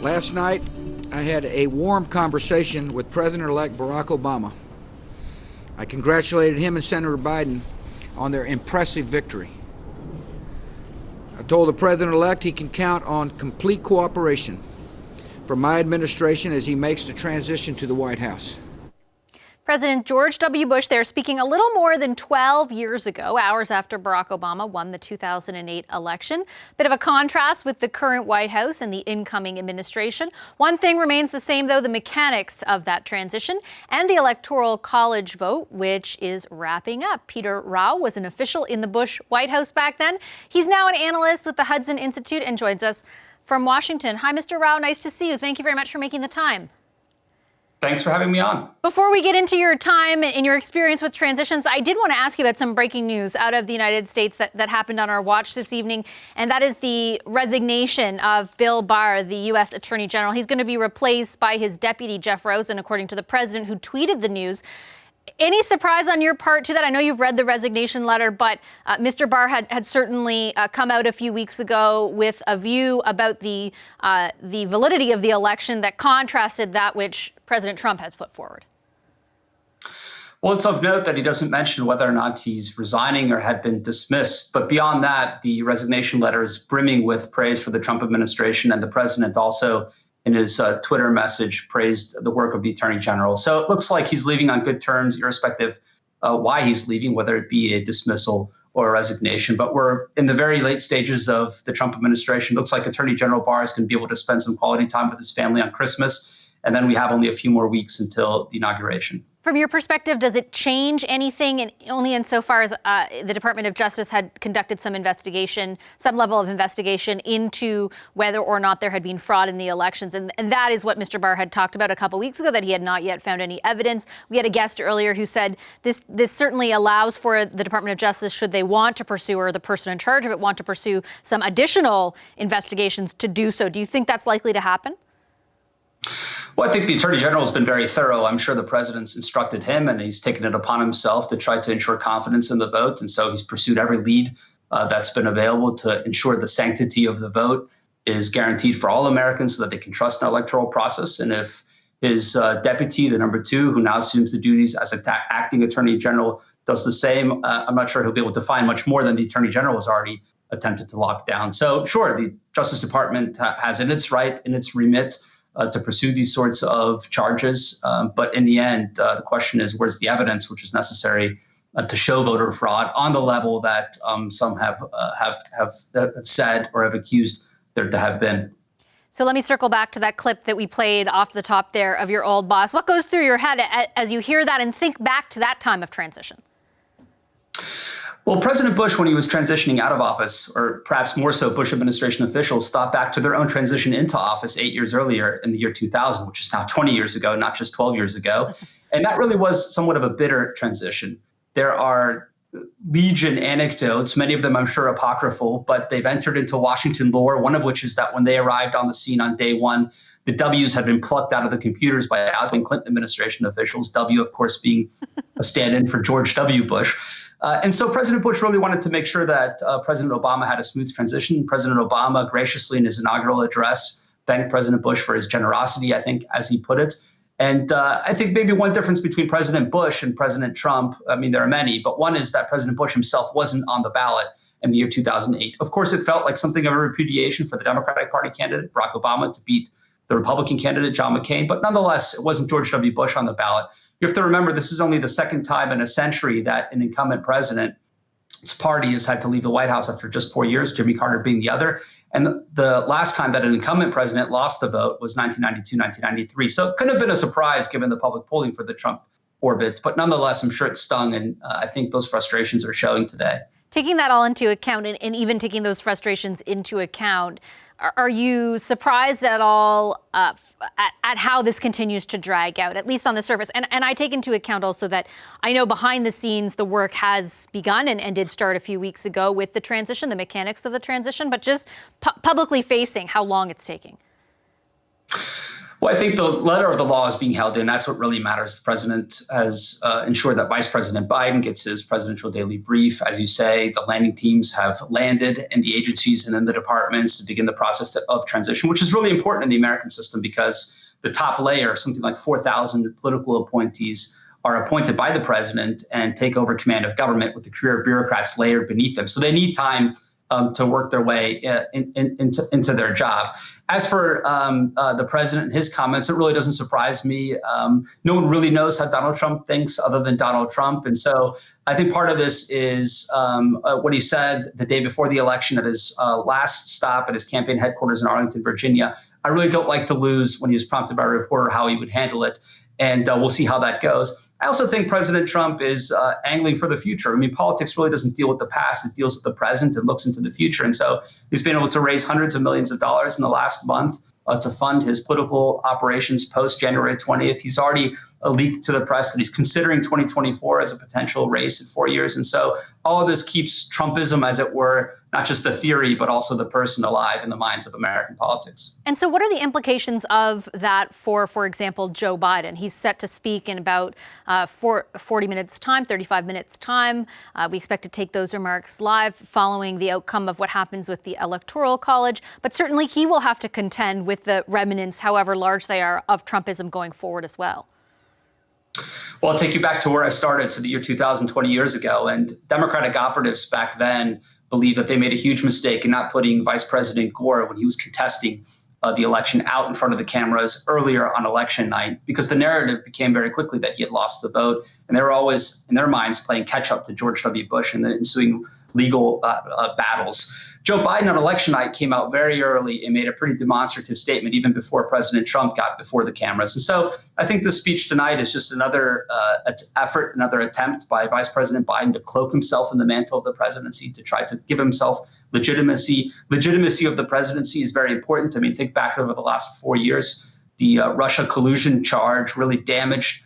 Last night, I had a warm conversation with President-elect Barack Obama. I congratulated him and Senator Biden on their impressive victory. I told the President-elect he can count on complete cooperation from my administration as he makes the transition to the White House. President George W. Bush there speaking a little more than 12 years ago, hours after Barack Obama won the 2008 election. Bit of a contrast with the current White House and the incoming administration. One thing remains the same, though, the mechanics of that transition and the Electoral College vote, which is wrapping up. Peter Rao was an official in the Bush White House back then. He's now an analyst with the Hudson Institute and joins us from Washington. Hi, Mr. Rao. Nice to see you. Thank you very much for making the time. Thanks for having me on. Before we get into your time and your experience with transitions, I did want to ask you about some breaking news out of the United States that happened on our watch this evening, and that is the resignation of Bill Barr, the U.S. Attorney General. He's going to be replaced by his deputy, Jeff Rosen, according to the president, who tweeted the news. Any surprise on your part to that? I know you've read the resignation letter, but Mr. Barr had certainly come out a few weeks ago with a view about the validity of the election that contrasted that which President Trump has put forward. Well, it's of note that he doesn't mention whether or not he's resigning or had been dismissed. But beyond that, the resignation letter is brimming with praise for the Trump administration, and the president also in his Twitter message praised the work of the Attorney General. So it looks like he's leaving on good terms, irrespective why he's leaving, whether it be a dismissal or a resignation. But we're in the very late stages of the Trump administration. Looks like Attorney General Barr is going to be able to spend some quality time with his family on Christmas. And then we have only a few more weeks until the inauguration. From your perspective, does it change anything, and only insofar as the Department of Justice had conducted some investigation, some level of investigation into whether or not there had been fraud in the elections? And that is what Mr. Barr had talked about a couple weeks ago, that he had not yet found any evidence. We had a guest earlier who said this certainly allows for the Department of Justice, should they want to pursue, or the person in charge of it want to pursue some additional investigations, to do so. Do you think that's likely to happen? Well, I think the Attorney General has been very thorough. I'm sure the president's instructed him, and he's taken it upon himself to try to ensure confidence in the vote. And so he's pursued every lead that's been available to ensure the sanctity of the vote is guaranteed for all Americans so that they can trust an electoral process. And if his deputy, the number two, who now assumes the duties as an acting Attorney General, does the same, I'm not sure he'll be able to find much more than the Attorney General has already attempted to lock down. So sure, the Justice Department has in its remit to pursue these sorts of charges. But in the end, the question is, where's the evidence which is necessary to show voter fraud on the level that some have said or have accused there to have been? So let me circle back to that clip that we played off the top there of your old boss. What goes through your head as you hear that and think back to that time of transition? Well, President Bush, when he was transitioning out of office, or perhaps more so Bush administration officials, thought back to their own transition into office 8 years earlier in the year 2000, which is now 20 years ago, not just 12 years ago. And that really was somewhat of a bitter transition. There are legion anecdotes, many of them I'm sure apocryphal, but they've entered into Washington lore, one of which is that when they arrived on the scene on day one, the W's had been plucked out of the computers by outgoing Clinton administration officials, W, of course, being a stand-in for George W. Bush. And so President Bush really wanted to make sure that President Obama had a smooth transition. President Obama graciously in his inaugural address thanked President Bush for his generosity, I think, as he put it. And I think maybe one difference between President Bush and President Trump, I mean, there are many, but one is that President Bush himself wasn't on the ballot in the year 2008. Of course, it felt like something of a repudiation for the Democratic Party candidate, Barack Obama, to beat the Republican candidate, John McCain. But nonetheless, it wasn't George W. Bush on the ballot. You have to remember, this is only the second time in a century that an incumbent president's party has had to leave the White House after just 4 years, Jimmy Carter being the other. And the last time that an incumbent president lost the vote was 1992, 1993. So it couldn't have been a surprise given the public polling for the Trump orbit. But nonetheless, I'm sure it stung. And I think those frustrations are showing today. Taking that all into account, and even taking those frustrations into account, are you surprised at all at how this continues to drag out, at least on the surface? And I take into account also that I know behind the scenes the work has begun and did start a few weeks ago with the transition, the mechanics of the transition, but just publicly facing how long it's taking. Well, I think the letter of the law is being held in. That's what really matters. The president has ensured that Vice President Biden gets his presidential daily brief. As you say, the landing teams have landed in the agencies and in the departments to begin the process of transition, which is really important in the American system because the top layer, something like 4,000 political appointees, are appointed by the president and take over command of government with the career bureaucrats layered beneath them. So they need time to work their way into their job. As for the president and his comments, it really doesn't surprise me. No one really knows how Donald Trump thinks other than Donald Trump. And so I think part of this is what he said the day before the election at his last stop at his campaign headquarters in Arlington, Virginia. I really don't like to lose, when he was prompted by a reporter, how he would handle it. And we'll see how that goes. I also think President Trump is angling for the future. I mean, politics really doesn't deal with the past. It deals with the present and looks into the future. And so he's been able to raise hundreds of millions of dollars in the last month to fund his political operations post January 20th. He's already leaked to the press that he's considering 2024 as a potential race in 4 years. And so all of this keeps Trumpism, as it were, not just the theory, but also the person alive in the minds of American politics. And so what are the implications of that for example, Joe Biden? He's set to speak in about 40 minutes time, 35 minutes time. We expect to take those remarks live following the outcome of what happens with the Electoral College. But certainly he will have to contend with the remnants, however large they are, of Trumpism going forward as well. Well, I'll take you back to where I started, to the year 2000, 20 years ago. And Democratic operatives back then believed that they made a huge mistake in not putting Vice President Gore, when he was contesting the election, out in front of the cameras earlier on election night, because the narrative became very quickly that he had lost the vote. And they were always, in their minds, playing catch up to George W. Bush in the ensuing legal battles. Joe Biden on election night came out very early and made a pretty demonstrative statement, even before President Trump got before the cameras. And so I think the speech tonight is just another effort, another attempt by Vice President Biden to cloak himself in the mantle of the presidency, to try to give himself legitimacy. Legitimacy of the presidency is very important. I mean, think back over the last 4 years. The Russia collusion charge really damaged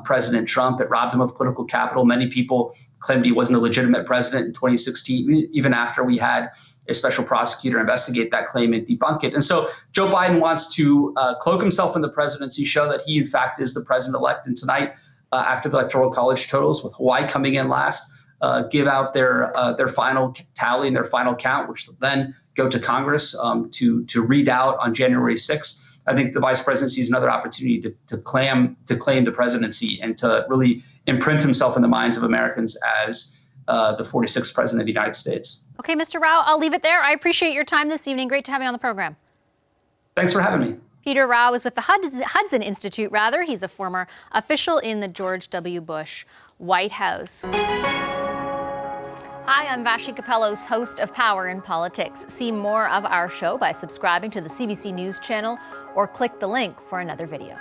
President Trump. It robbed him of political capital. Many people claimed he wasn't a legitimate president in 2016, even after we had a special prosecutor investigate that claim and debunk it. And so Joe Biden wants to cloak himself in the presidency, show that he, in fact, is the president-elect. And tonight, after the Electoral College totals, with Hawaii coming in last, give out their final tally and their final count, which will then go to Congress to read out on January 6th. I think the vice presidency is another opportunity to claim the presidency and to really imprint himself in the minds of Americans as the 46th president of the United States. Okay, Mr. Rao, I'll leave it there. I appreciate your time this evening. Great to have you on the program. Thanks for having me. Peter Rao is with the Hudson Institute, rather. He's a former official in the George W. Bush White House. Hi, I'm Vashi Capellos, host of Power in Politics. See more of our show by subscribing to the CBC News channel or click the link for another video.